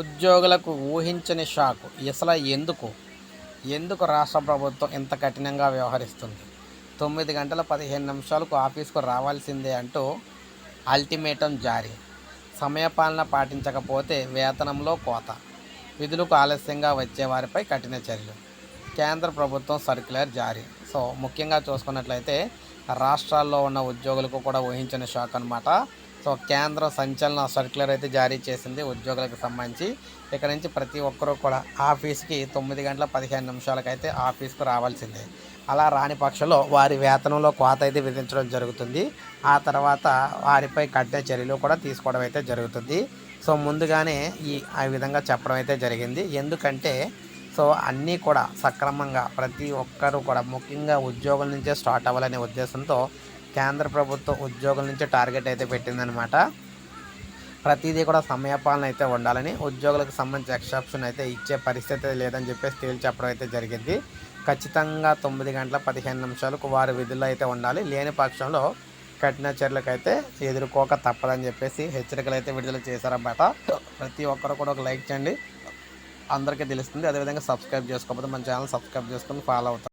ఉద్యోగులకు ఊహించని షాక్. అసలు ఎందుకు రాష్ట్ర ప్రభుత్వం ఇంత కఠినంగా వ్యవహరిస్తుంది? 9 గంటల 15 నిమిషాలకు ఆఫీస్కు రావాల్సిందే అంటూ అల్టిమేటం జారీ. సమయపాలన పాటించకపోతే వేతనంలో కోత. విధులకు ఆలస్యంగా వచ్చే వారిపై కఠిన చర్యలు. కేంద్ర ప్రభుత్వం సర్క్యులర్ జారీ. సో ముఖ్యంగా చూసుకున్నట్లయితే రాష్ట్రాల్లో ఉన్న ఉద్యోగులకు కూడా ఊహించిన షాక్ అనమాట. సో కేంద్రం సంచలన సర్క్యులర్ అయితే జారీ చేసింది ఉద్యోగులకు సంబంధించి. ఇక్కడ నుంచి ప్రతి ఒక్కరూ కూడా ఆఫీస్కి 9 గంటల 15 నిమిషాలకైతే ఆఫీస్కు రావాల్సిందే. అలా రాని పక్షంలో వారి వేతనంలో కోత అయితే విధించడం జరుగుతుంది. ఆ తర్వాత వారిపై కఠిన చర్యలు కూడా తీసుకోవడం అయితే జరుగుతుంది. సో ముందుగానే ఆ విధంగా చెప్పడం అయితే జరిగింది. ఎందుకంటే సో అన్నీ కూడా సక్రమంగా ప్రతి ఒక్కరూ కూడా ముఖ్యంగా ఉద్యోగుల నుంచే స్టార్ట్ అవ్వాలనే ఉద్దేశంతో కేంద్ర ప్రభుత్వం ఉద్యోగుల నుంచి టార్గెట్ అయితే పెట్టిందనమాట. ప్రతిదీ కూడా సమయపాలన అయితే ఉండాలని, ఉద్యోగులకు సంబంధించి ఎక్సెప్షన్ అయితే ఇచ్చే పరిస్థితి లేదని చెప్పేసి తేల్చి చెప్పడం అయితే జరిగింది. ఖచ్చితంగా 9 గంటల 15 నిమిషాలకు వారి విధుల్లో అయితే ఉండాలి. లేని పక్షంలో కఠిన చర్యలకైతే ఎదుర్కోక తప్పదని చెప్పేసి హెచ్చరికలు అయితే విడుదల చేశారన్నమాట. ప్రతి ఒక్కరు కూడా ఒక లైక్ చేయండి, అందరికీ తెలుస్తుంది. అదేవిధంగా సబ్స్క్రైబ్ చేసుకోకపోతే మన ఛానల్ సబ్స్క్రైబ్ చేసుకొని ఫాలో అవుతారు.